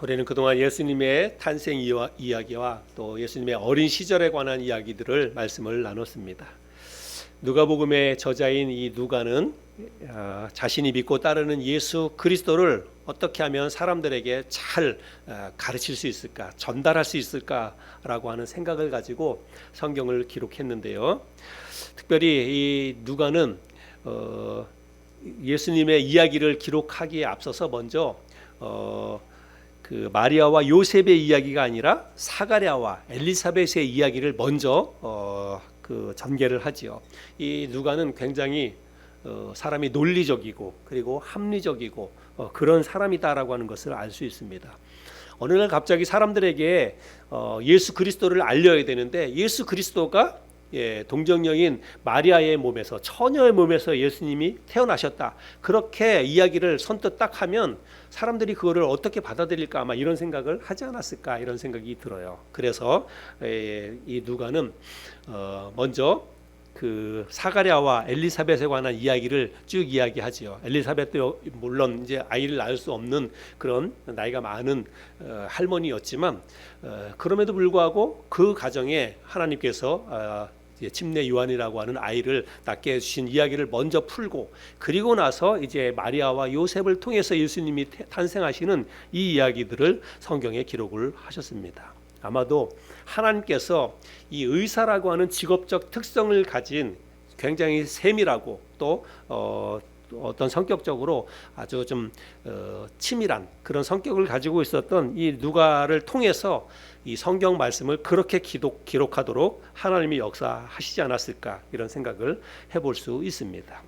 우리는 그동안 예수님의 탄생 이야기와 또 예수님의 어린 시절에 관한 이야기들을 말씀을 나눴습니다. 누가복음의 저자인 이 누가는 자신이 믿고 따르는 예수 그리스도를 어떻게 하면 사람들에게 잘 가르칠 수 있을까, 전달할 수 있을까라고 하는 생각을 가지고 성경을 기록했는데요. 특별히 이 누가는 예수님의 이야기를 기록하기에 앞서서 먼저 그 마리아와 요셉의 이야기가 아니라 사가랴와 엘리사벳의 이야기를 먼저 그 전개를 하지요. 이 누가는 굉장히 사람이 논리적이고 그리고 합리적이고 그런 사람이다라고 하는 것을 알 수 있습니다. 어느 날 갑자기 사람들에게 예수 그리스도를 알려야 되는데 예수 그리스도가 동정녀인 마리아의 몸에서, 처녀의 몸에서 예수님이 태어나셨다, 그렇게 이야기를 선뜻 딱 하면 사람들이 그거를 어떻게 받아들일까, 아마 이런 생각을 하지 않았을까, 이런 생각이 들어요. 그래서 이 누가는 먼저 그 사가랴와 엘리사벳에 관한 이야기를 쭉 이야기하지요. 엘리사벳도 물론 이제 아이를 낳을 수 없는 그런 나이가 많은 할머니였지만 그럼에도 불구하고 그 가정에 하나님께서 침례 요한이라고 하는 아이를 낳게 해주신 이야기를 먼저 풀고, 그리고 나서 이제 마리아와 요셉을 통해서 예수님이 탄생하시는 이 이야기들을 성경에 기록을 하셨습니다. 아마도 하나님께서 이 의사라고 하는 직업적 특성을 가진 굉장히 세밀하고 또 어떤 성격적으로 아주 좀 치밀한 그런 성격을 가지고 있었던 이 누가를 통해서 이 성경 말씀을 그렇게 기록하도록 하나님이 역사하시지 않았을까, 이런 생각을 해볼 수 있습니다.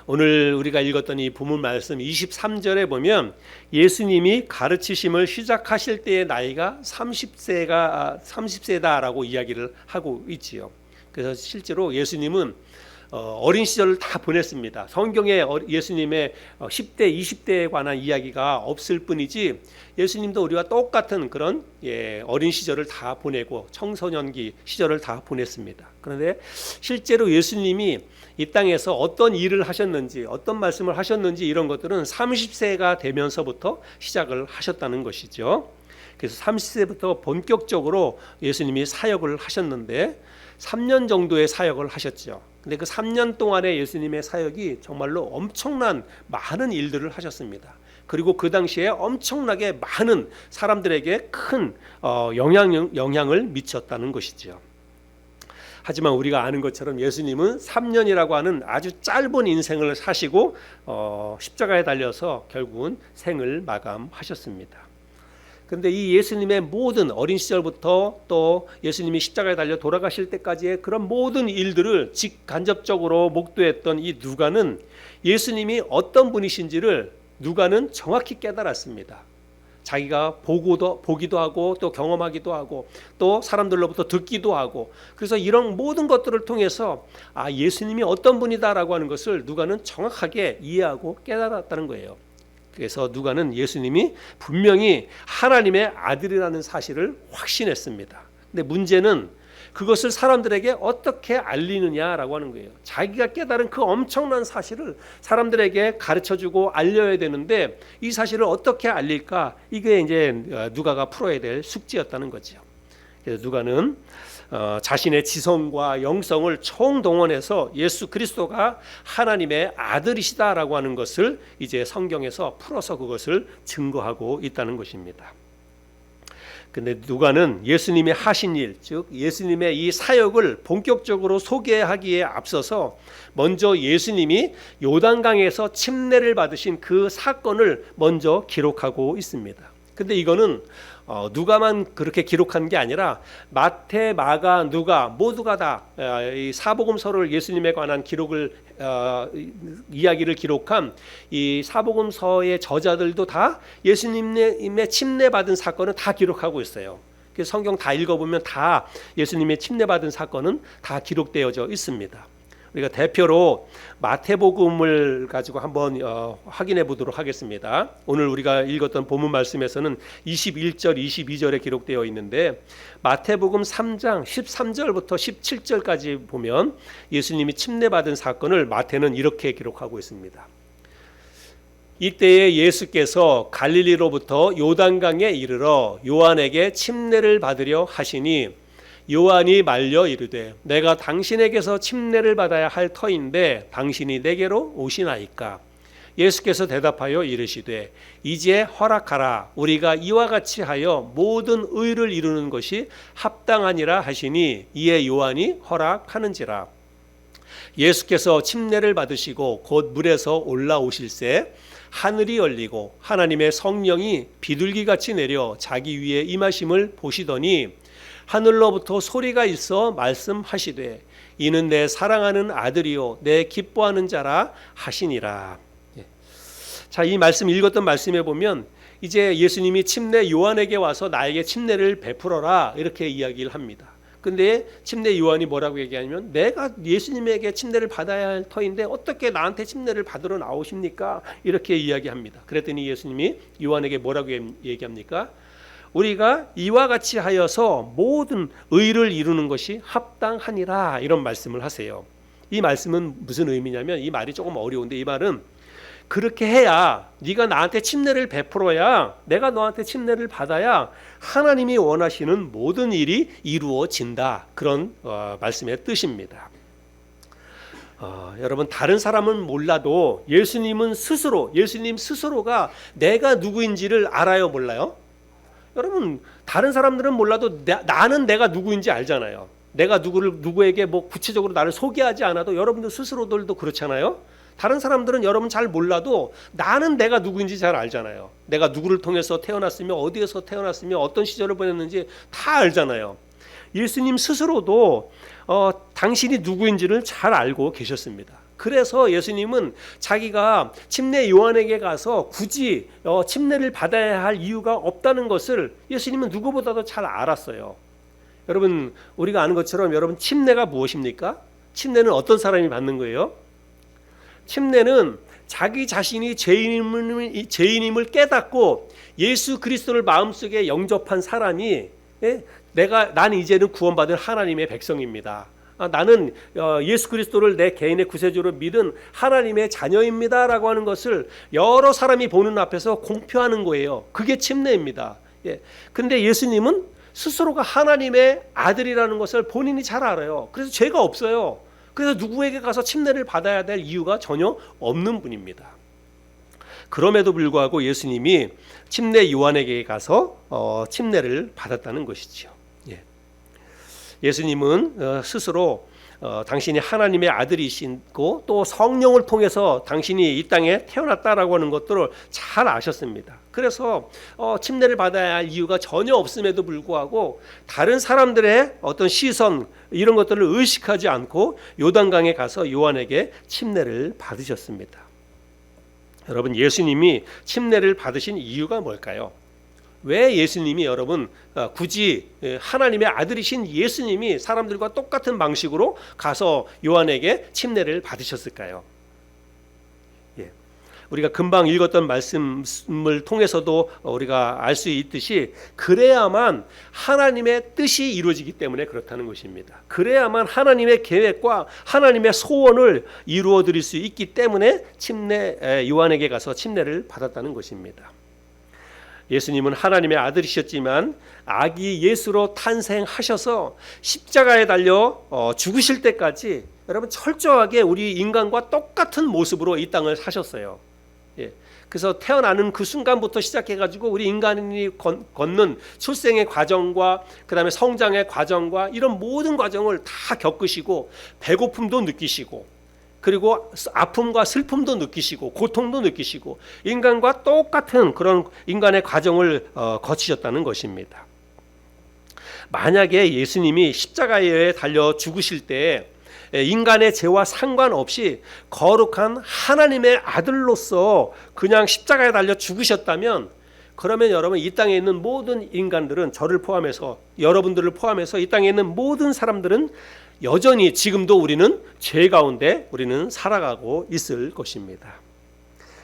오늘 우리가 읽었던 이 본문 말씀 23절에 보면 예수님이 가르치심을 시작하실 때의 나이가 30세다라고 이야기를 하고 있지요. 그래서 실제로 예수님은 어린 시절을 다 보냈습니다. 성경에 예수님의 10대, 20대에 관한 이야기가 없을 뿐이지 예수님도 우리와 똑같은 그런 어린 시절을 다 보내고 청소년기 시절을 다 보냈습니다. 그런데 실제로 예수님이 이 땅에서 어떤 일을 하셨는지, 어떤 말씀을 하셨는지, 이런 것들은 30세가 되면서부터 시작을 하셨다는 것이죠. 그래서 30세부터 본격적으로 예수님이 사역을 하셨는데 3년 정도의 사역을 하셨죠. 근데 그 3년 동안의 예수님의 사역이 정말로 엄청난 많은 일들을 하셨습니다. 그리고 그 당시에 엄청나게 많은 사람들에게 큰 영향을 미쳤다는 것이죠. 하지만 우리가 아는 것처럼 예수님은 3년이라고 하는 아주 짧은 인생을 사시고 십자가에 달려서 결국은 생을 마감하셨습니다. 그런데 이 예수님의 모든 어린 시절부터 또 예수님이 십자가에 달려 돌아가실 때까지의 그런 모든 일들을 직간접적으로 목도했던 이 누가는 예수님이 어떤 분이신지를 누가는 정확히 깨달았습니다. 자기가 보기도 하고 또 경험하기도 하고 또 사람들로부터 듣기도 하고, 그래서 이런 모든 것들을 통해서 예수님이 어떤 분이다라고 하는 것을 누가는 정확하게 이해하고 깨달았다는 거예요. 그래서 누가는 예수님이 분명히 하나님의 아들이라는 사실을 확신했습니다. 근데 문제는 그것을 사람들에게 어떻게 알리느냐라고 하는 거예요. 자기가 깨달은 그 엄청난 사실을 사람들에게 가르쳐주고 알려야 되는데 이 사실을 어떻게 알릴까? 이게 이제 누가가 풀어야 될 숙제였다는 거죠. 그래서 누가는 자신의 지성과 영성을 총동원해서 예수 그리스도가 하나님의 아들이시다라고 하는 것을 이제 성경에서 풀어서 그것을 증거하고 있다는 것입니다. 근데 누가는 예수님이 하신 일, 즉 예수님의 이 사역을 본격적으로 소개하기에 앞서서 먼저 예수님이 요단강에서 침례를 받으신 그 사건을 먼저 기록하고 있습니다. 근데 이거는 누가만 그렇게 기록한 게 아니라 마태, 마가, 누가 모두가 다 이 사복음서를 예수님에 관한 기록을 이야기를 기록한 이 사복음서의 저자들도 다 예수님의 침례받은 사건은 다 기록하고 있어요. 그래서 성경 다 읽어보면 다 예수님의 침례받은 사건은 다 기록되어져 있습니다. 우리가 대표로 마태복음을 가지고 한번 확인해 보도록 하겠습니다. 오늘 우리가 읽었던 본문 말씀에서는 21절, 22절에 기록되어 있는데 마태복음 3장 13절부터 17절까지 보면 예수님이 침례받은 사건을 마태는 이렇게 기록하고 있습니다. 이때에 예수께서 갈릴리로부터 요단강에 이르러 요한에게 침례를 받으려 하시니 요한이 말려 이르되 내가 당신에게서 침례를 받아야 할 터인데 당신이 내게로 오시나이까. 예수께서 대답하여 이르시되 이제 허락하라. 우리가 이와 같이 하여 모든 의를 이루는 것이 합당하니라 하시니 이에 요한이 허락하는지라. 예수께서 침례를 받으시고 곧 물에서 올라오실새 하늘이 열리고 하나님의 성령이 비둘기같이 내려 자기 위에 임하심을 보시더니 하늘로부터 소리가 있어 말씀하시되 이는 내 사랑하는 아들이요 내 기뻐하는 자라 하시니라. 자, 이 말씀 읽었던 말씀에 보면 이제 예수님이 침례 요한에게 와서 나에게 침례를 베풀어라 이렇게 이야기를 합니다. 근데 침례 요한이 뭐라고 얘기하냐면 내가 예수님에게 침례를 받아야 할 터인데 어떻게 나한테 침례를 받으러 나오십니까? 이렇게 이야기합니다. 그랬더니 예수님이 요한에게 뭐라고 얘기합니까? 우리가 이와 같이 하여서 모든 의를 이루는 것이 합당하니라 이런 말씀을 하세요. 이 말씀은 무슨 의미냐면 이 말이 조금 어려운데 이 말은 그렇게 해야 네가 나한테 침례를 베풀어야 내가 너한테 침례를 받아야 하나님이 원하시는 모든 일이 이루어진다. 그런 말씀의 뜻입니다. 여러분 다른 사람은 몰라도 예수님 스스로가 내가 누구인지를 알아요, 몰라요? 여러분 다른 사람들은 몰라도 나는 내가 누구인지 알잖아요. 내가 누구에게 뭐 구체적으로 나를 소개하지 않아도 여러분들 스스로들도 그렇잖아요. 다른 사람들은 여러분 잘 몰라도 나는 내가 누구인지 잘 알잖아요. 내가 누구를 통해서 태어났으며 어디에서 태어났으며 어떤 시절을 보냈는지 다 알잖아요. 예수님 스스로도 당신이 누구인지를 잘 알고 계셨습니다. 그래서 예수님은 자기가 침례 요한에게 가서 굳이 침례를 받아야 할 이유가 없다는 것을 예수님은 누구보다도 잘 알았어요. 여러분 우리가 아는 것처럼 여러분 침례가 무엇입니까? 침례는 어떤 사람이 받는 거예요? 침례는 자기 자신이 죄인임을 깨닫고 예수 그리스도를 마음속에 영접한 사람이 난 이제는 구원받은 하나님의 백성입니다. 나는 예수 그리스도를 내 개인의 구세주로 믿은 하나님의 자녀입니다 라고 하는 것을 여러 사람이 보는 앞에서 공표하는 거예요. 그게 침례입니다. 근데 예수님은 스스로가 하나님의 아들이라는 것을 본인이 잘 알아요. 그래서 죄가 없어요. 그래서 누구에게 가서 침례를 받아야 될 이유가 전혀 없는 분입니다. 그럼에도 불구하고 예수님이 침례 요한에게 가서 침례를 받았다는 것이죠. 예수님은 스스로 당신이 하나님의 아들이시고 또 성령을 통해서 당신이 이 땅에 태어났다라고 하는 것들을 잘 아셨습니다. 그래서 침례를 받아야 할 이유가 전혀 없음에도 불구하고 다른 사람들의 어떤 시선 이런 것들을 의식하지 않고 요단강에 가서 요한에게 침례를 받으셨습니다. 여러분 예수님이 침례를 받으신 이유가 뭘까요? 왜 예수님이 여러분 굳이 하나님의 아들이신 예수님이 사람들과 똑같은 방식으로 가서 요한에게 침례를 받으셨을까요? 우리가 금방 읽었던 말씀을 통해서도 우리가 알 수 있듯이 그래야만 하나님의 뜻이 이루어지기 때문에 그렇다는 것입니다. 그래야만 하나님의 계획과 하나님의 소원을 이루어 드릴 수 있기 때문에 요한에게 가서 침례를 받았다는 것입니다. 예수님은 하나님의 아들이셨지만 아기 예수로 탄생하셔서 십자가에 달려 죽으실 때까지 여러분 철저하게 우리 인간과 똑같은 모습으로 이 땅을 사셨어요. 그래서 태어나는 그 순간부터 시작해가지고 우리 인간이 걷는 출생의 과정과 그 다음에 성장의 과정과 이런 모든 과정을 다 겪으시고 배고픔도 느끼시고 그리고 아픔과 슬픔도 느끼시고 고통도 느끼시고 인간과 똑같은 그런 인간의 과정을 거치셨다는 것입니다. 만약에 예수님이 십자가에 달려 죽으실 때 인간의 죄와 상관없이 거룩한 하나님의 아들로서 그냥 십자가에 달려 죽으셨다면 그러면 여러분 이 땅에 있는 모든 인간들은 저를 포함해서 여러분들을 포함해서 이 땅에 있는 모든 사람들은 여전히 지금도 우리는 죄 가운데 우리는 살아가고 있을 것입니다.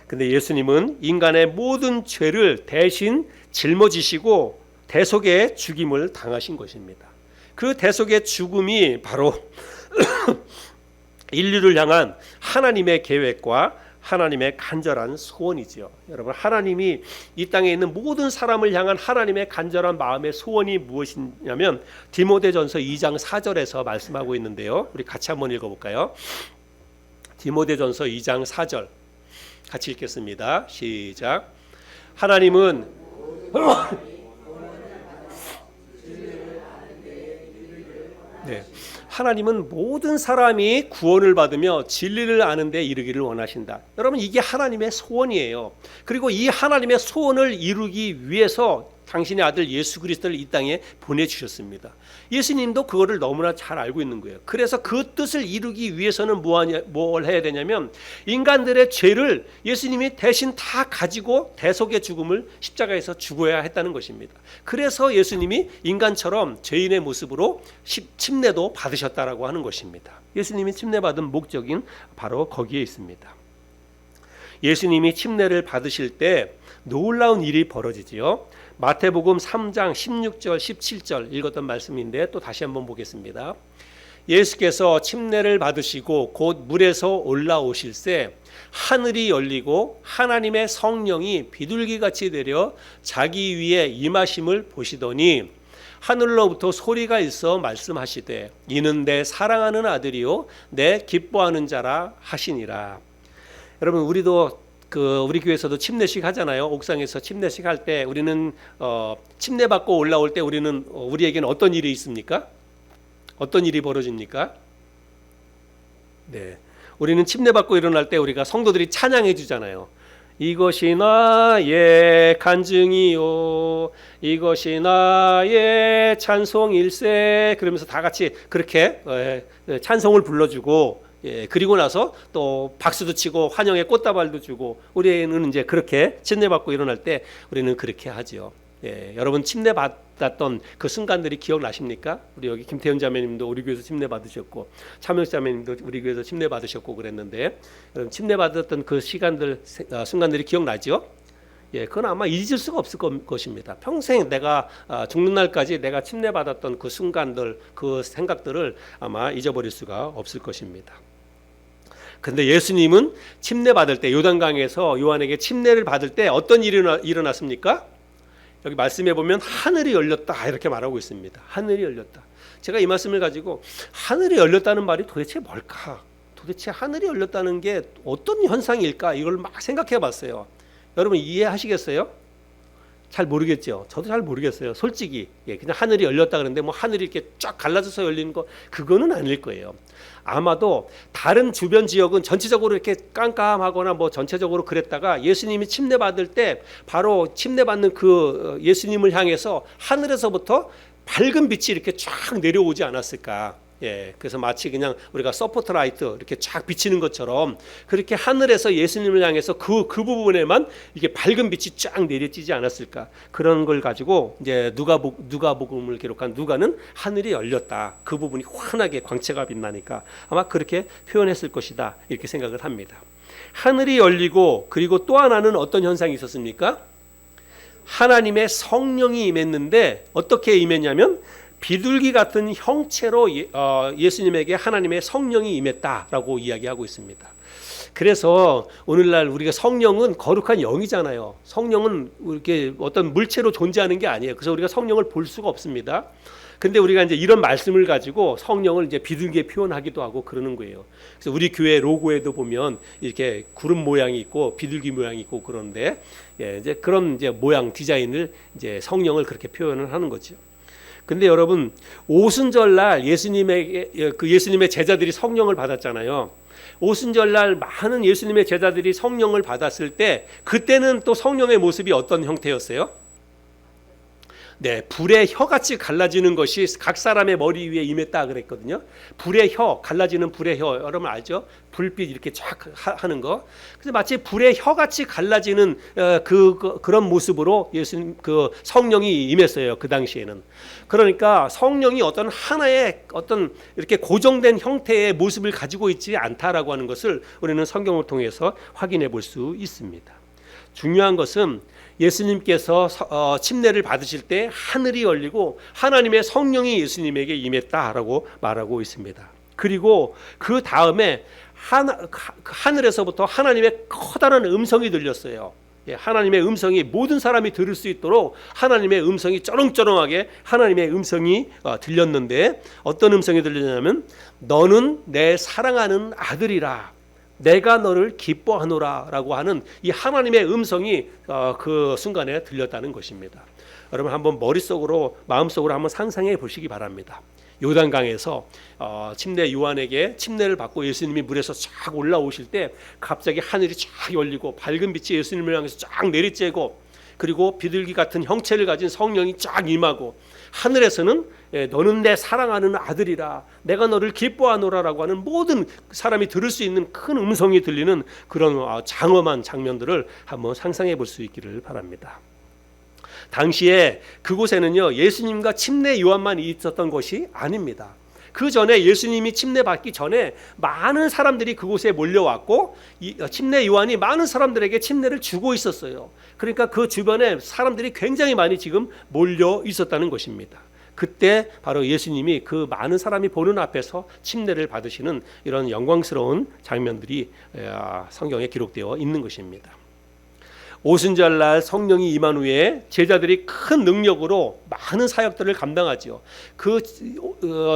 근데 예수님은 인간의 모든 죄를 대신 짊어지시고 대속의 죽임을 당하신 것입니다. 그 대속의 죽음이 바로 인류를 향한 하나님의 계획과 하나님의 간절한 소원이지요. 여러분, 하나님이 이 땅에 있는 모든 사람을 향한 하나님의 간절한 마음의 소원이 무엇이냐면 디모데전서 2장 4절에서 말씀하고 있는데요. 우리 같이 한번 읽어볼까요? 디모데전서 2장 4절 같이 읽겠습니다. 시작. 하나님은 네. 하나님은 모든 사람이 구원을 받으며 진리를 아는 데 이르기를 원하신다. 여러분, 이게 하나님의 소원이에요. 그리고 이 하나님의 소원을 이루기 위해서 당신의 아들 예수 그리스도를 이 땅에 보내주셨습니다. 예수님도 그거를 너무나 잘 알고 있는 거예요. 그래서 그 뜻을 이루기 위해서는 뭘 해야 되냐면 인간들의 죄를 예수님이 대신 다 가지고 대속의 죽음을 십자가에서 죽어야 했다는 것입니다. 그래서 예수님이 인간처럼 죄인의 모습으로 침례도 받으셨다라고 하는 것입니다. 예수님이 침례받은 목적인 바로 거기에 있습니다. 예수님이 침례를 받으실 때 놀라운 일이 벌어지지요. 마태복음 3장 16절 17절 읽었던 말씀인데 또 다시 한번 보겠습니다. 예수께서 침례를 받으시고 곧 물에서 올라오실새 하늘이 열리고 하나님의 성령이 비둘기같이 내려 자기 위에 임하심을 보시더니 하늘로부터 소리가 있어 말씀하시되 이는 내 사랑하는 아들이요 내 기뻐하는 자라 하시니라. 여러분, 우리도 우리 교회에서도 침례식 하잖아요. 옥상에서 침례식 할 때 우리는 침례 받고 올라올 때 우리에게는 어떤 일이 있습니까? 어떤 일이 벌어집니까? 네, 우리는 침례 받고 일어날 때 우리가 성도들이 찬양해 주잖아요. 이것이 나의 간증이요, 이것이 나의 찬송일세. 그러면서 다 같이 그렇게 찬송을 불러주고. 그리고 나서 또 박수도 치고 환영의 꽃다발도 주고 우리는 이제 그렇게 침례 받고 일어날 때 우리는 그렇게 하죠. 여러분, 침례 받았던 그 순간들이 기억나십니까? 우리 여기 김태현 자매님도 우리 교회에서 침례 받으셨고 차명수 자매님도 우리 교회에서 침례 받으셨고 그랬는데 여러분, 침례 받았던 그 순간들이 기억나죠? 그건 아마 잊을 수가 없을 것입니다. 평생 내가 죽는 날까지 내가 침례 받았던 그 순간들, 그 생각들을 아마 잊어버릴 수가 없을 것입니다. 근데 예수님은 침례 받을 때 요단강에서 요한에게 침례를 받을 때 어떤 일이 일어났습니까? 여기 말씀해 보면 하늘이 열렸다 이렇게 말하고 있습니다. 하늘이 열렸다. 제가 이 말씀을 가지고 하늘이 열렸다는 말이 도대체 뭘까? 도대체 하늘이 열렸다는 게 어떤 현상일까? 이걸 막 생각해 봤어요. 여러분, 이해하시겠어요? 잘 모르겠죠. 저도 잘 모르겠어요. 솔직히 그냥 하늘이 열렸다 그러는데 뭐 하늘이 이렇게 쫙 갈라져서 열리는 거 그거는 아닐 거예요. 아마도 다른 주변 지역은 전체적으로 이렇게 깜깜하거나 뭐 전체적으로 그랬다가 예수님이 침례 받을 때 바로 침례 받는 그 예수님을 향해서 하늘에서부터 밝은 빛이 이렇게 쫙 내려오지 않았을까? 그래서 마치 그냥 우리가 서포트라이트 이렇게 쫙 비치는 것처럼 그렇게 하늘에서 예수님을 향해서 그 부분에만 이게 밝은 빛이 쫙 내려지지 않았을까? 그런 걸 가지고 이제 누가복음을 기록한 누가는 하늘이 열렸다. 그 부분이 환하게 광채가 빛나니까 아마 그렇게 표현했을 것이다. 이렇게 생각을 합니다. 하늘이 열리고 그리고 또 하나는 어떤 현상이 있었습니까? 하나님의 성령이 임했는데 어떻게 임했냐면 비둘기 같은 형체로 예수님에게 하나님의 성령이 임했다라고 이야기하고 있습니다. 그래서 오늘날 우리가 성령은 거룩한 영이잖아요. 성령은 이렇게 어떤 물체로 존재하는 게 아니에요. 그래서 우리가 성령을 볼 수가 없습니다. 근데 우리가 이제 이런 말씀을 가지고 성령을 이제 비둘기에 표현하기도 하고 그러는 거예요. 그래서 우리 교회 로고에도 보면 이렇게 구름 모양이 있고 비둘기 모양이 있고 그런데 이제 그런 이제 모양 디자인을 이제 성령을 그렇게 표현을 하는 거죠. 근데 여러분, 오순절날 예수님의 제자들이 성령을 받았잖아요. 오순절날 많은 예수님의 제자들이 성령을 받았을 때 그때는 또 성령의 모습이 어떤 형태였어요? 네, 불의 혀같이 갈라지는 것이 각 사람의 머리 위에 임했다 그랬거든요. 불의 혀, 갈라지는 불의 혀, 여러분 알죠? 불빛 이렇게 쫙 하는 거. 그래서 마치 불의 혀같이 갈라지는 그런 모습으로 예수님 그 성령이 임했어요. 그 당시에는. 그러니까 성령이 어떤 하나의 어떤 이렇게 고정된 형태의 모습을 가지고 있지 않다라고 하는 것을 우리는 성경을 통해서 확인해 볼 수 있습니다. 중요한 것은 예수님께서 침례를 받으실 때 하늘이 열리고 하나님의 성령이 예수님에게 임했다라고 말하고 있습니다. 그리고 그 다음에 하늘에서부터 하나님의 커다란 음성이 들렸어요. 하나님의 음성이 모든 사람이 들을 수 있도록 하나님의 음성이 쩌렁쩌렁하게 하나님의 음성이 들렸는데, 어떤 음성이 들리냐면 너는 내 사랑하는 아들이라, 내가 너를 기뻐하노라 라고 하는 이 하나님의 음성이 그 순간에 들렸다는 것입니다. 여러분 한번 머릿속으로 마음속으로 한번 상상해 보시기 바랍니다. 요단강에서 침례 요한에게 침례를 받고 예수님이 물에서 쫙 올라오실 때 갑자기 하늘이 쫙 열리고 밝은 빛이 예수님을 향해서 쫙 내리쬐고, 그리고 비둘기 같은 형체를 가진 성령이 쫙 임하고, 하늘에서는 너는 내 사랑하는 아들이라, 내가 너를 기뻐하노라라고 하는 모든 사람이 들을 수 있는 큰 음성이 들리는 그런 장엄한 장면들을 한번 상상해 볼 수 있기를 바랍니다. 당시에 그곳에는요, 예수님과 침례 요한만 있었던 것이 아닙니다. 그 전에 예수님이 침례 받기 전에 많은 사람들이 그곳에 몰려왔고, 침례 요한이 많은 사람들에게 침례를 주고 있었어요. 그러니까 그 주변에 사람들이 굉장히 많이 지금 몰려 있었다는 것입니다. 그때 바로 예수님이 그 많은 사람이 보는 앞에서 침례를 받으시는 이런 영광스러운 장면들이 성경에 기록되어 있는 것입니다. 오순절날 성령이 임한 후에 제자들이 큰 능력으로 많은 사역들을 감당하지요. 그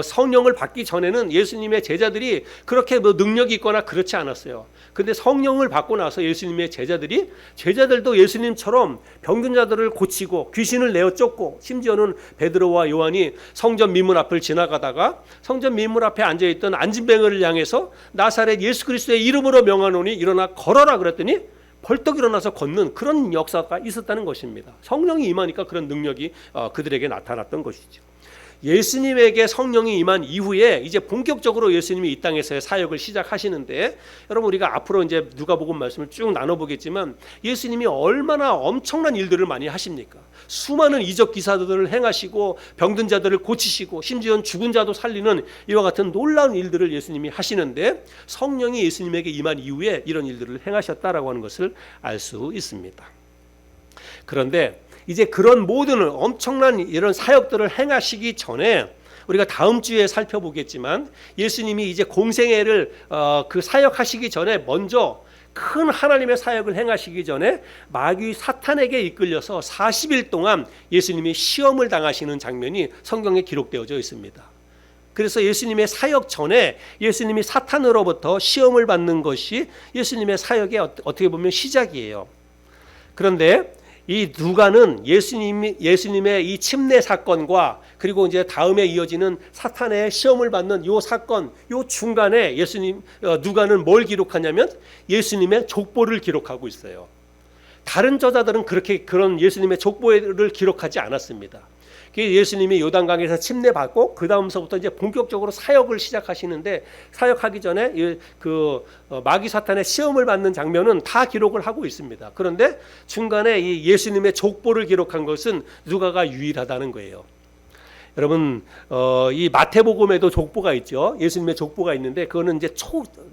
성령을 받기 전에는 예수님의 제자들이 그렇게 뭐 능력이 있거나 그렇지 않았어요. 근데 성령을 받고 나서 예수님의 제자들도 예수님처럼 병든 자들을 고치고 귀신을 내어 쫓고, 심지어는 베드로와 요한이 성전 미문 앞을 지나가다가 성전 미문 앞에 앉아있던 안진뱅이를 향해서 나사렛 예수 그리스도의 이름으로 명하노니 일어나 걸어라 그랬더니 벌떡 일어나서 걷는 그런 역사가 있었다는 것입니다. 성령이 임하니까 그런 능력이 그들에게 나타났던 것이죠. 예수님에게 성령이 임한 이후에 이제 본격적으로 예수님이 이 땅에서의 사역을 시작하시는데, 여러분 우리가 앞으로 이제 누가복음 말씀을 쭉 나눠보겠지만 예수님이 얼마나 엄청난 일들을 많이 하십니까? 수많은 이적 기사들을 행하시고 병든 자들을 고치시고 심지어는 죽은 자도 살리는 이와 같은 놀라운 일들을 예수님이 하시는데, 성령이 예수님에게 임한 이후에 이런 일들을 행하셨다라고 하는 것을 알 수 있습니다. 그런데 이제 그런 모든 엄청난 이런 사역들을 행하시기 전에 우리가 다음 주에 살펴보겠지만, 예수님이 이제 공생애를 그 사역하시기 전에 먼저 큰 하나님의 사역을 행하시기 전에 마귀 사탄에게 이끌려서 40일 동안 예수님이 시험을 당하시는 장면이 성경에 기록되어져 있습니다. 그래서 예수님의 사역 전에 예수님이 사탄으로부터 시험을 받는 것이 예수님의 사역의 어떻게 보면 시작이에요. 그런데 이 누가는 예수님의 이 침례 사건과 그리고 이제 다음에 이어지는 사탄의 시험을 받는 요 사건, 요 중간에 누가는 뭘 기록하냐면 예수님의 족보를 기록하고 있어요. 다른 저자들은 그런 예수님의 족보를 기록하지 않았습니다. 예수님이 요단강에서 침례받고 그 다음서부터 이제 본격적으로 사역을 시작하시는데, 사역하기 전에 그 마귀 사탄의 시험을 받는 장면은 다 기록을 하고 있습니다. 그런데 중간에 이 예수님의 족보를 기록한 것은 누가가 유일하다는 거예요. 여러분 이 마태복음에도 족보가 있죠. 예수님의 족보가 있는데 그거는 이제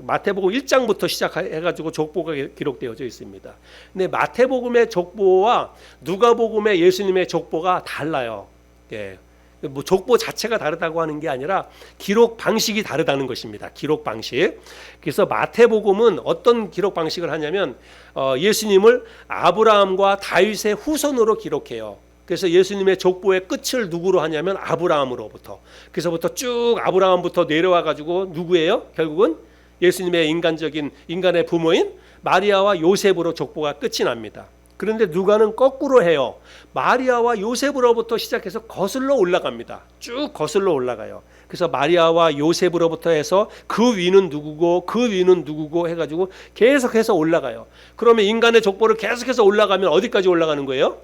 마태복음 1장부터 시작해가지고 족보가 기록되어져 있습니다. 근데 마태복음의 족보와 누가복음의 예수님의 족보가 달라요. 예, 뭐 족보 자체가 다르다고 하는 게 아니라 기록 방식이 다르다는 것입니다. 기록 방식. 그래서 마태복음은 어떤 기록 방식을 하냐면 예수님을 아브라함과 다윗의 후손으로 기록해요. 그래서 예수님의 족보의 끝을 누구로 하냐면 아브라함으로부터. 그래서부터 쭉 아브라함부터 내려와 가지고 누구예요? 결국은 예수님의 인간의 부모인 마리아와 요셉으로 족보가 끝이 납니다. 그런데 누가는 거꾸로 해요. 마리아와 요셉으로부터 시작해서 거슬러 올라갑니다. 쭉 거슬러 올라가요. 그래서 마리아와 요셉으로부터 해서 그 위는 누구고 그 위는 누구고 해가지고 계속해서 올라가요. 그러면 인간의 족보를 계속해서 올라가면 어디까지 올라가는 거예요?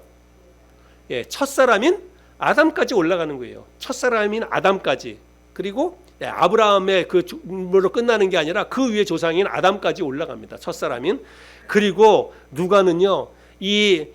예, 첫사람인 아담까지 올라가는 거예요. 첫사람인 아담까지. 그리고 아브라함의 그로 끝나는 게 아니라 그 위에 조상인 아담까지 올라갑니다. 첫사람인. 그리고 누가는요, 이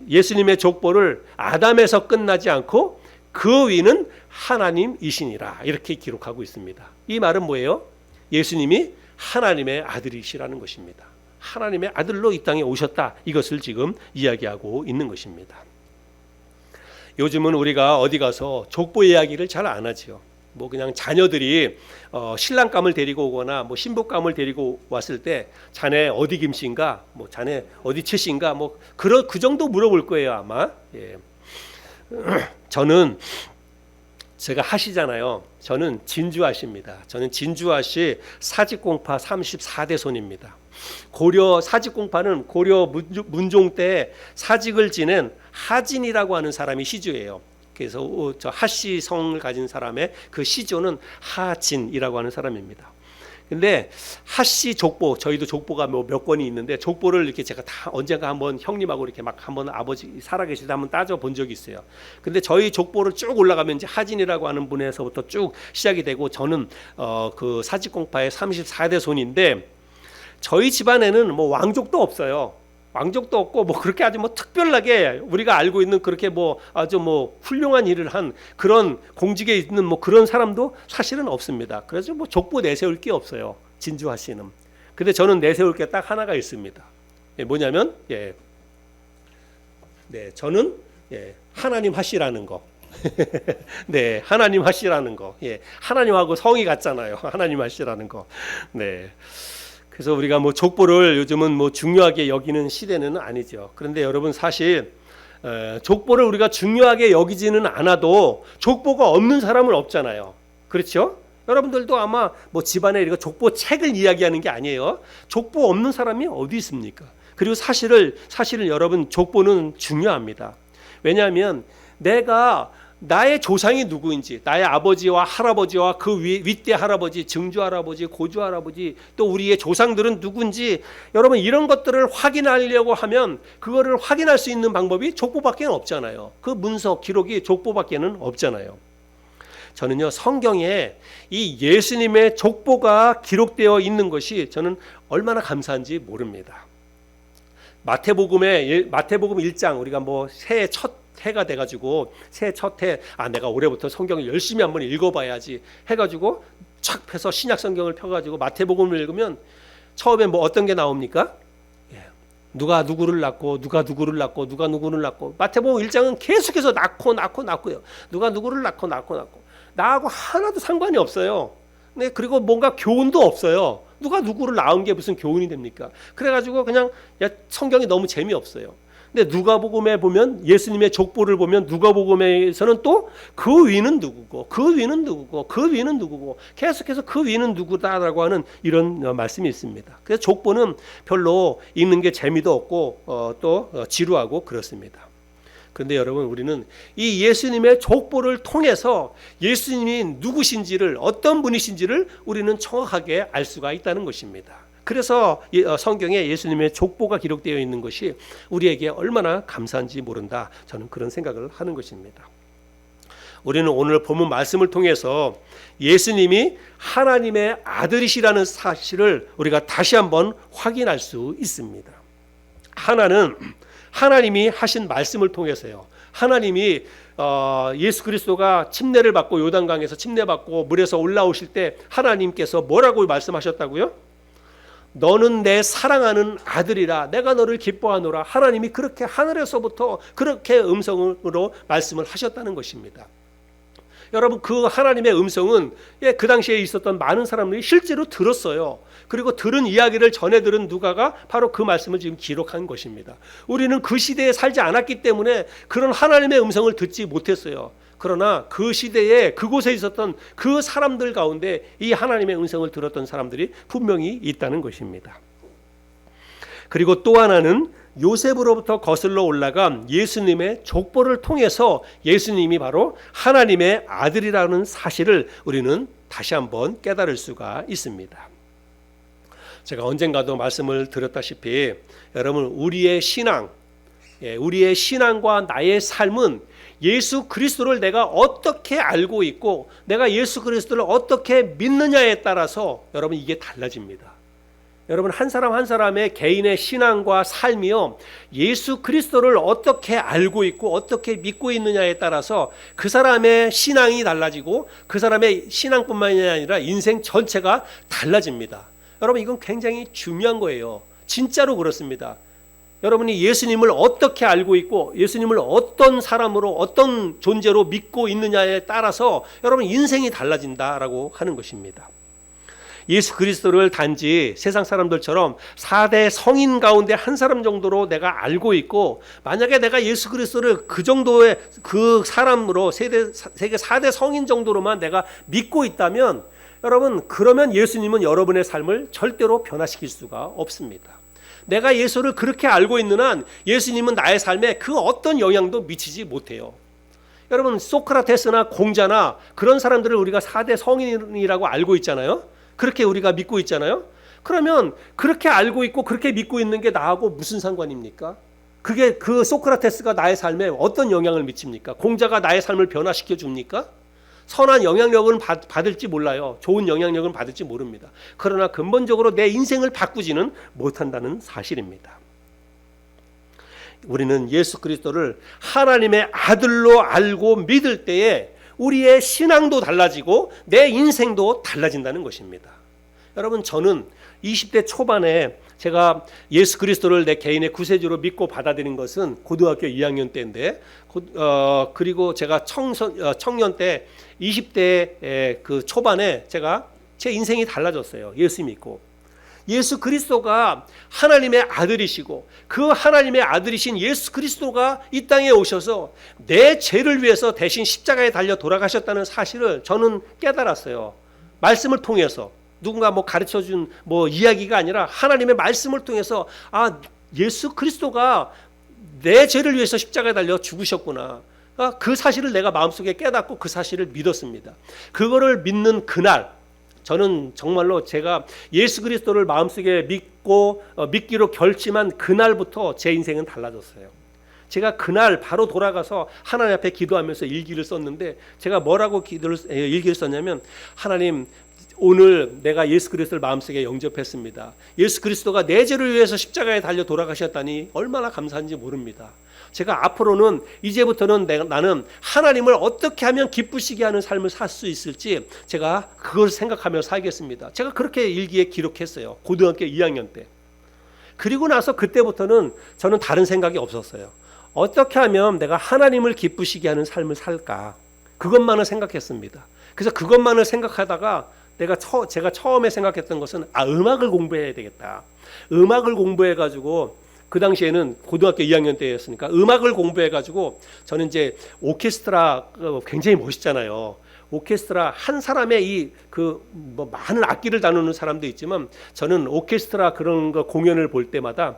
예수님의 족보를 아담에서 끝나지 않고 그 위는 하나님이시니라 이렇게 기록하고 있습니다. 이 말은 뭐예요? 예수님이 하나님의 아들이시라는 것입니다. 하나님의 아들로 이 땅에 오셨다, 이것을 지금 이야기하고 있는 것입니다. 요즘은 우리가 어디 가서 족보 이야기를 잘 안 하지요. 뭐 그냥 자녀들이 신랑감을 데리고 오거나 뭐 신부감을 데리고 왔을 때 자네 어디 김씨인가, 뭐 자네 어디 최씨인가, 뭐 그 정도 물어볼 거예요 아마. 예. 저는 제가 하시잖아요. 저는 진주하시입니다. 저는 진주하시 사직공파 34대 손입니다. 고려 사직공파는 고려 문종 때 사직을 지낸 하진이라고 하는 사람이 시주예요. 그래서 저 하씨 성을 가진 사람의 그 시조는 하진이라고 하는 사람입니다. 근데 하씨 족보, 저희도 족보가 뭐 몇 권이 있는데 족보를 이렇게 제가 다 언젠가 한번 형님하고 이렇게 막 한번 아버지 살아계실 때 한번 따져 본 적이 있어요. 근데 저희 족보를 쭉 올라가면 이제 하진이라고 하는 분에서부터 쭉 시작이 되고, 저는 그 사직공파의 34대 손인데, 저희 집안에는 뭐 왕족도 없어요. 왕족도 없고 뭐 그렇게 아주 뭐 특별하게 우리가 알고 있는 그렇게 뭐 아주 뭐 훌륭한 일을 한 그런 공직에 있는 뭐 그런 사람도 사실은 없습니다. 그래서 뭐 족보 내세울 게 없어요, 진주하 씨는. 근데 저는 내세울 게 딱 하나가 있습니다. 뭐냐면 저는 하나님 하시라는 거. 네, 하나님 하시라는 거. 하나님하고 성이 같잖아요. 하나님 하시라는 거. 네. 그래서 우리가 뭐 족보를 요즘은 뭐 중요하게 여기는 시대는 아니죠. 그런데 여러분, 사실 족보를 우리가 중요하게 여기지는 않아도 족보가 없는 사람은 없잖아요. 그렇죠? 여러분들도 아마 뭐 집안에 이거 족보 책을 이야기하는 게 아니에요. 족보 없는 사람이 어디 있습니까? 그리고 사실은 여러분, 족보는 중요합니다. 왜냐하면 내가 나의 조상이 누구인지, 나의 아버지와 할아버지와 그 윗대 할아버지, 증조 할아버지, 고조 할아버지, 또 우리의 조상들은 누군지, 여러분 이런 것들을 확인하려고 하면 그거를 확인할 수 있는 방법이 족보밖에 없잖아요. 그 문서 기록이 족보밖에는 없잖아요. 저는요, 성경에 이 예수님의 족보가 기록되어 있는 것이 저는 얼마나 감사한지 모릅니다. 마태복음 1장, 우리가 뭐 새해 첫 해가 돼가지고 새해 첫 해, 내가 올해부터 성경을 열심히 한번 읽어봐야지 해가지고 착 펴서 신약 성경을 펴가지고 마태복음을 읽으면 처음에 뭐 어떤 게 나옵니까? 누가 누구를 낳고 누가 누구를 낳고 누가 누구를 낳고. 마태복음 1장은 계속해서 낳고요. 누가 누구를 낳고 나하고 하나도 상관이 없어요. 네, 그리고 뭔가 교훈도 없어요. 누가 누구를 낳은 게 무슨 교훈이 됩니까? 그래가지고 그냥 성경이 너무 재미없어요. 근데 누가복음에 보면, 예수님의 족보를 보면 누가복음에서는 또 그 위는 누구고 그 위는 누구고 그 위는 누구고 계속해서 그 위는 누구다라고 하는 이런 말씀이 있습니다. 그래서 족보는 별로 읽는 게 재미도 없고 또 지루하고 그렇습니다. 그런데 여러분, 우리는 이 예수님의 족보를 통해서 예수님이 누구신지를, 어떤 분이신지를 우리는 정확하게 알 수가 있다는 것입니다. 그래서 성경에 예수님의 족보가 기록되어 있는 것이 우리에게 얼마나 감사한지 모른다, 저는 그런 생각을 하는 것입니다. 우리는 오늘 본문 말씀을 통해서 예수님이 하나님의 아들이시라는 사실을 우리가 다시 한번 확인할 수 있습니다. 하나는 하나님이 하신 말씀을 통해서요. 하나님이 예수 그리스도가 침례를 받고 요단강에서 침례받고 물에서 올라오실 때 하나님께서 뭐라고 말씀하셨다고요? 너는 내 사랑하는 아들이라, 내가 너를 기뻐하노라. 하나님이 그렇게 하늘에서부터 그렇게 음성으로 말씀을 하셨다는 것입니다. 여러분, 그 하나님의 음성은 그 당시에 있었던 많은 사람들이 실제로 들었어요. 그리고 들은 이야기를 전해 들은 누가가 바로 그 말씀을 지금 기록한 것입니다. 우리는 그 시대에 살지 않았기 때문에 그런 하나님의 음성을 듣지 못했어요. 그러나 그 시대에 그곳에 있었던 그 사람들 가운데 이 하나님의 음성을 들었던 사람들이 분명히 있다는 것입니다. 그리고 또 하나는 요셉으로부터 거슬러 올라간 예수님의 족보를 통해서 예수님이 바로 하나님의 아들이라는 사실을 우리는 다시 한번 깨달을 수가 있습니다. 제가 언젠가도 말씀을 드렸다시피 여러분, 우리의 신앙과 나의 삶은 예수 그리스도를 내가 어떻게 알고 있고 내가 예수 그리스도를 어떻게 믿느냐에 따라서 여러분 이게 달라집니다. 여러분, 한 사람 한 사람의 개인의 신앙과 삶이요, 예수 그리스도를 어떻게 알고 있고 어떻게 믿고 있느냐에 따라서 그 사람의 신앙이 달라지고 그 사람의 신앙뿐만이 아니라 인생 전체가 달라집니다. 여러분, 이건 굉장히 중요한 거예요. 진짜로 그렇습니다. 여러분이 예수님을 어떻게 알고 있고 예수님을 어떤 사람으로 어떤 존재로 믿고 있느냐에 따라서 여러분 인생이 달라진다라고 하는 것입니다. 예수 그리스도를 단지 세상 사람들처럼 4대 성인 가운데 한 사람 정도로 내가 알고 있고, 만약에 내가 예수 그리스도를 그 정도의 그 사람으로 세계 4대 성인 정도로만 내가 믿고 있다면 여러분, 그러면 예수님은 여러분의 삶을 절대로 변화시킬 수가 없습니다. 내가 예수를 그렇게 알고 있는 한 예수님은 나의 삶에 그 어떤 영향도 미치지 못해요. 여러분, 소크라테스나 공자나 그런 사람들을 우리가 4대 성인이라고 알고 있잖아요. 그렇게 우리가 믿고 있잖아요. 그러면 그렇게 알고 있고 그렇게 믿고 있는 게 나하고 무슨 상관입니까? 그게 그 소크라테스가 나의 삶에 어떤 영향을 미칩니까? 공자가 나의 삶을 변화시켜 줍니까? 선한 영향력은 받을지 몰라요. 좋은 영향력은 받을지 모릅니다. 그러나 근본적으로 내 인생을 바꾸지는 못한다는 사실입니다. 우리는 예수 그리스도를 하나님의 아들로 알고 믿을 때에 우리의 신앙도 달라지고 내 인생도 달라진다는 것입니다. 여러분, 저는 20대 초반에 제가 예수 그리스도를 내 개인의 구세주로 믿고 받아들인 것은 고등학교 2학년 때인데, 그리고 제가 청년 때 20대 그 초반에 제 인생이 달라졌어요. 예수 믿고. 예수 그리스도가 하나님의 아들이시고 그 하나님의 아들이신 예수 그리스도가 이 땅에 오셔서 내 죄를 위해서 대신 십자가에 달려 돌아가셨다는 사실을 저는 깨달았어요. 말씀을 통해서. 누군가 가르쳐준 이야기가 아니라 하나님의 말씀을 통해서, 예수 그리스도가 내 죄를 위해서 십자가에 달려 죽으셨구나. 그 사실을 내가 마음속에 깨닫고 그 사실을 믿었습니다. 그거를 믿는 그날, 저는 정말로 제가 예수 그리스도를 마음속에 믿기로 결심한 그날부터 제 인생은 달라졌어요. 제가 그날 바로 돌아가서 하나님 앞에 기도하면서 일기를 썼는데, 제가 뭐라고 일기를 썼냐면, 하나님, 오늘 내가 예수 그리스도를 마음속에 영접했습니다. 예수 그리스도가 내 죄를 위해서 십자가에 달려 돌아가셨다니 얼마나 감사한지 모릅니다. 제가 앞으로는 이제부터는 나는 하나님을 어떻게 하면 기쁘시게 하는 삶을 살 수 있을지 제가 그걸 생각하며 살겠습니다. 제가 그렇게 일기에 기록했어요. 고등학교 2학년 때. 그리고 나서 그때부터는 저는 다른 생각이 없었어요. 어떻게 하면 내가 하나님을 기쁘시게 하는 삶을 살까? 그것만을 생각했습니다. 그래서 그것만을 생각하다가 제가 처음에 생각했던 것은 음악을 공부해야 되겠다. 음악을 공부해가지고, 그 당시에는 고등학교 2학년 때였으니까 음악을 공부해가지고, 저는 이제 오케스트라 굉장히 멋있잖아요. 오케스트라 한 사람의 많은 악기를 다루는 사람도 있지만, 저는 오케스트라 그런 거 공연을 볼 때마다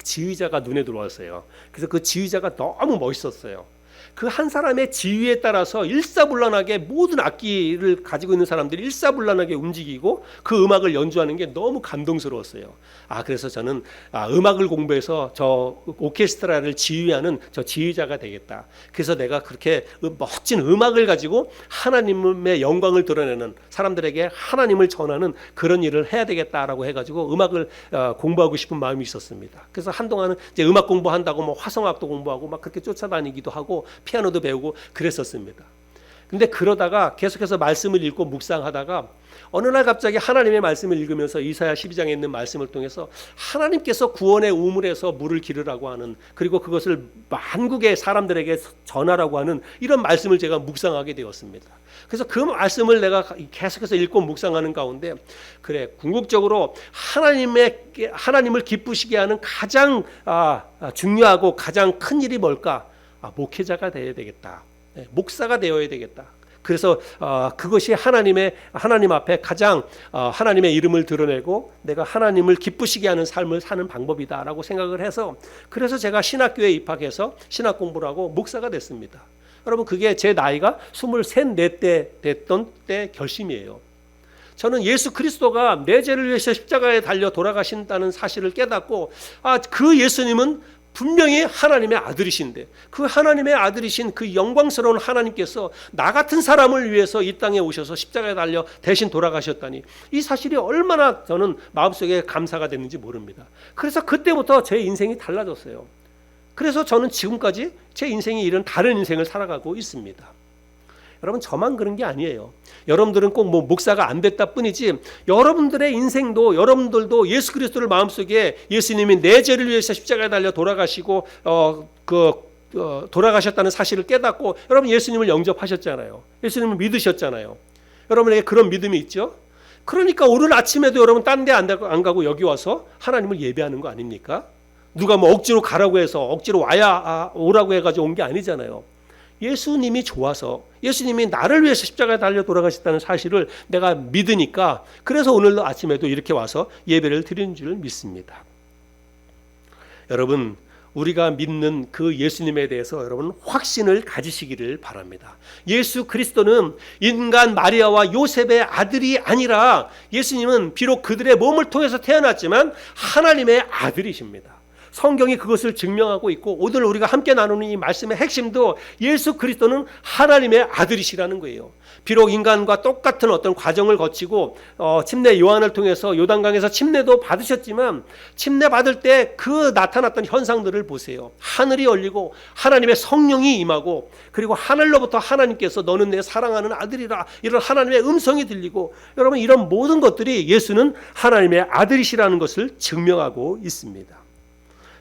지휘자가 눈에 들어왔어요. 그래서 그 지휘자가 너무 멋있었어요. 그 한 사람의 지휘에 따라서 일사불란하게 모든 악기를 가지고 있는 사람들이 일사불란하게 움직이고 그 음악을 연주하는 게 너무 감동스러웠어요. 그래서 저는 음악을 공부해서 저 오케스트라를 지휘하는 저 지휘자가 되겠다. 그래서 내가 그렇게 멋진 음악을 가지고 하나님의 영광을 드러내는, 사람들에게 하나님을 전하는 그런 일을 해야 되겠다라고 해가지고 음악을 공부하고 싶은 마음이 있었습니다. 그래서 한동안은 이제 음악 공부한다고 화성악도 공부하고 막 그렇게 쫓아다니기도 하고 피아노도 배우고 그랬었습니다. 근데 그러다가 계속해서 말씀을 읽고 묵상하다가 어느 날 갑자기 하나님의 말씀을 읽으면서 이사야 12장에 있는 말씀을 통해서 하나님께서 구원의 우물에서 물을 기르라고 하는, 그리고 그것을 만국의 사람들에게 전하라고 하는 이런 말씀을 제가 묵상하게 되었습니다. 그래서 그 말씀을 내가 계속해서 읽고 묵상하는 가운데, 그래, 궁극적으로 하나님을 기쁘시게 하는 가장 중요하고 가장 큰 일이 뭘까? 목회자가 되어야 되겠다. 목사가 되어야 되겠다. 그래서 그것이 하나님 앞에 가장 하나님의 이름을 드러내고 내가 하나님을 기쁘시게 하는 삶을 사는 방법이다라고 생각을 해서, 그래서 제가 신학교에 입학해서 신학 공부를 하고 목사가 됐습니다. 여러분, 그게 제 나이가 23, 4때 됐던 때 결심이에요. 저는 예수 그리스도가 내 죄를 위해서 십자가에 달려 돌아가신다는 사실을 깨닫고, 그 예수님은 분명히 하나님의 아들이신데, 그 하나님의 아들이신 그 영광스러운 하나님께서 나 같은 사람을 위해서 이 땅에 오셔서 십자가에 달려 대신 돌아가셨다니, 이 사실이 얼마나 저는 마음속에 감사가 됐는지 모릅니다. 그래서 그때부터 제 인생이 달라졌어요. 그래서 저는 지금까지 제 인생이 이런 다른 인생을 살아가고 있습니다. 여러분 저만 그런 게 아니에요. 여러분들은 꼭 뭐 목사가 안 됐다 뿐이지 여러분들의 인생도 여러분들도 예수 그리스도를 마음속에 예수님이 내 죄를 위해서 십자가에 달려 돌아가시고 돌아가셨다는 사실을 깨닫고 여러분 예수님을 영접하셨잖아요. 예수님을 믿으셨잖아요. 여러분에게 그런 믿음이 있죠? 그러니까 오늘 아침에도 여러분 딴 데 안 가고 여기 와서 하나님을 예배하는 거 아닙니까? 누가 뭐 억지로 가라고 해서 억지로 오라고 해가지고 온 게 아니잖아요. 예수님이 좋아서 예수님이 나를 위해서 십자가에 달려 돌아가셨다는 사실을 내가 믿으니까 그래서 오늘도 아침에도 이렇게 와서 예배를 드리는 줄 믿습니다. 여러분 우리가 믿는 그 예수님에 대해서 여러분 확신을 가지시기를 바랍니다. 예수 그리스도는 인간 마리아와 요셉의 아들이 아니라 예수님은 비록 그들의 몸을 통해서 태어났지만 하나님의 아들이십니다. 성경이 그것을 증명하고 있고 오늘 우리가 함께 나누는 이 말씀의 핵심도 예수 그리스도는 하나님의 아들이시라는 거예요. 비록 인간과 똑같은 어떤 과정을 거치고 침례 요한을 통해서 요단강에서 침례도 받으셨지만 침례 받을 때 그 나타났던 현상들을 보세요. 하늘이 열리고 하나님의 성령이 임하고 그리고 하늘로부터 하나님께서 너는 내 사랑하는 아들이라 이런 하나님의 음성이 들리고 여러분 이런 모든 것들이 예수는 하나님의 아들이시라는 것을 증명하고 있습니다.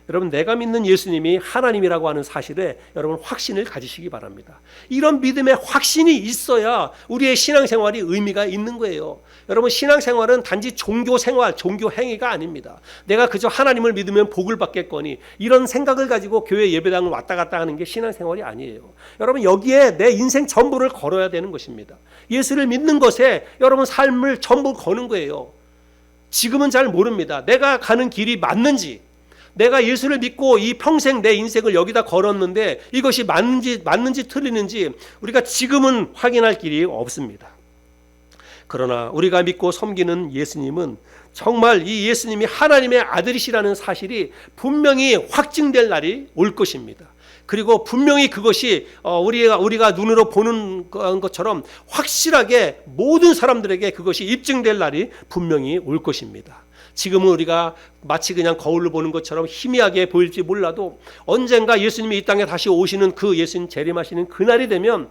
여러분 내가 믿는 예수님이 하나님이라고 하는 사실에 여러분 확신을 가지시기 바랍니다. 이런 믿음의 확신이 있어야 우리의 신앙생활이 의미가 있는 거예요. 여러분 신앙생활은 단지 종교생활, 종교행위가 아닙니다. 내가 그저 하나님을 믿으면 복을 받겠거니 이런 생각을 가지고 교회 예배당을 왔다 갔다 하는 게 신앙생활이 아니에요. 여러분 여기에 내 인생 전부를 걸어야 되는 것입니다. 예수를 믿는 것에 여러분 삶을 전부 거는 거예요. 지금은 잘 모릅니다. 내가 가는 길이 맞는지 내가 예수를 믿고 이 평생 내 인생을 여기다 걸었는데 이것이 맞는지 틀리는지 우리가 지금은 확인할 길이 없습니다. 그러나 우리가 믿고 섬기는 예수님은 정말 이 예수님이 하나님의 아들이시라는 사실이 분명히 확증될 날이 올 것입니다. 그리고 분명히 그것이 우리가 눈으로 보는 것처럼 확실하게 모든 사람들에게 그것이 입증될 날이 분명히 올 것입니다. 지금은 우리가 마치 그냥 거울로 보는 것처럼 희미하게 보일지 몰라도 언젠가 예수님이 이 땅에 다시 오시는 그 예수님 재림하시는 그날이 되면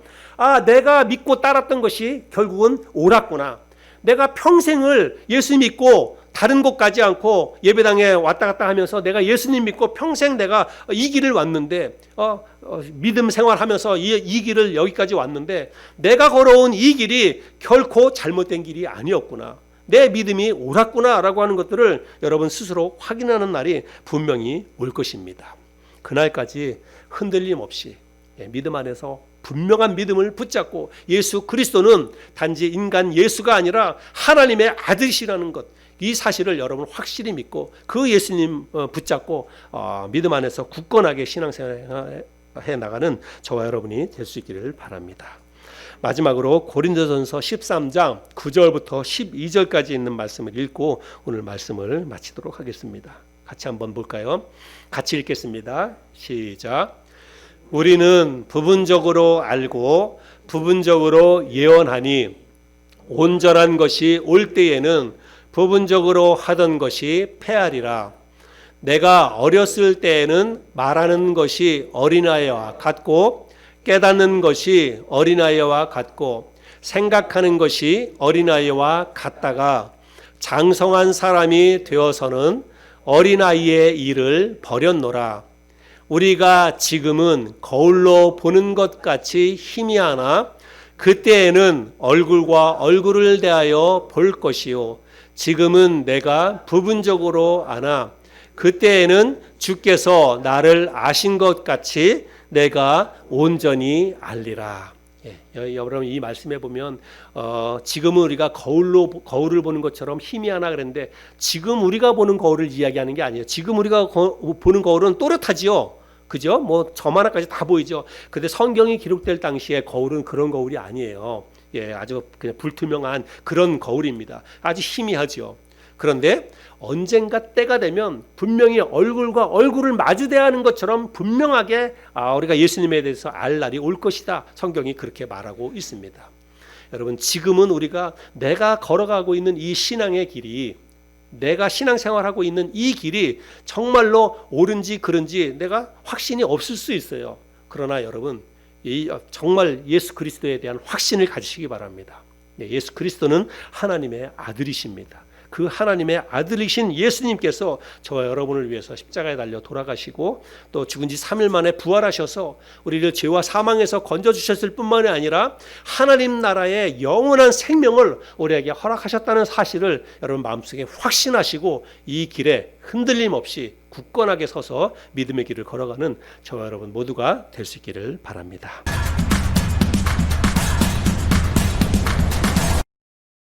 내가 믿고 따랐던 것이 결국은 옳았구나. 내가 평생을 예수 믿고 다른 곳 가지 않고 예배당에 왔다 갔다 하면서 내가 예수님 믿고 평생 내가 이 길을 왔는데 믿음 생활하면서 이 길을 여기까지 왔는데 내가 걸어온 이 길이 결코 잘못된 길이 아니었구나. 내 믿음이 옳았구나라고 하는 것들을 여러분 스스로 확인하는 날이 분명히 올 것입니다. 그날까지 흔들림 없이 믿음 안에서 분명한 믿음을 붙잡고 예수 그리스도는 단지 인간 예수가 아니라 하나님의 아들이시라는 것, 이 사실을 여러분 확실히 믿고 그 예수님 붙잡고 믿음 안에서 굳건하게 신앙생활 해 나가는 저와 여러분이 될 수 있기를 바랍니다. 마지막으로 고린도전서 13장 9절부터 12절까지 있는 말씀을 읽고 오늘 말씀을 마치도록 하겠습니다. 같이 한번 볼까요? 같이 읽겠습니다. 시작. 우리는 부분적으로 알고 부분적으로 예언하니 온전한 것이 올 때에는 부분적으로 하던 것이 패하리라. 내가 어렸을 때에는 말하는 것이 어린아이와 같고 깨닫는 것이 어린아이와 같고 생각하는 것이 어린아이와 같다가 장성한 사람이 되어서는 어린아이의 일을 버렸노라. 우리가 지금은 거울로 보는 것 같이 희미하나 그때에는 얼굴과 얼굴을 대하여 볼 것이요 지금은 내가 부분적으로 아나 그때에는 주께서 나를 아신 것 같이 내가 온전히 알리라. 여러분 이 말씀에 보면 지금은 우리가 거울을 보는 것처럼 희미하나 그랬는데 지금 우리가 보는 거울을 이야기하는 게 아니에요. 지금 우리가 보는 거울은 또렷하지요. 그죠? 뭐 점 하나까지 다 보이죠. 근데 성경이 기록될 당시에 거울은 그런 거울이 아니에요. 아주 그냥 불투명한 그런 거울입니다. 아주 희미하죠. 그런데 언젠가 때가 되면 분명히 얼굴과 얼굴을 마주대야 하는 것처럼 분명하게 우리가 예수님에 대해서 알 날이 올 것이다. 성경이 그렇게 말하고 있습니다. 여러분 지금은 우리가 내가 걸어가고 있는 이 신앙의 길이 내가 신앙생활하고 있는 이 길이 정말로 옳은지 그른지 내가 확신이 없을 수 있어요. 그러나 여러분 정말 예수 그리스도에 대한 확신을 가지시기 바랍니다. 예수 그리스도는 하나님의 아들이십니다. 그 하나님의 아들이신 예수님께서 저와 여러분을 위해서 십자가에 달려 돌아가시고 또 죽은 지 3일 만에 부활하셔서 우리를 죄와 사망에서 건져주셨을 뿐만이 아니라 하나님 나라의 영원한 생명을 우리에게 허락하셨다는 사실을 여러분 마음속에 확신하시고 이 길에 흔들림 없이 굳건하게 서서 믿음의 길을 걸어가는 저와 여러분 모두가 될 수 있기를 바랍니다.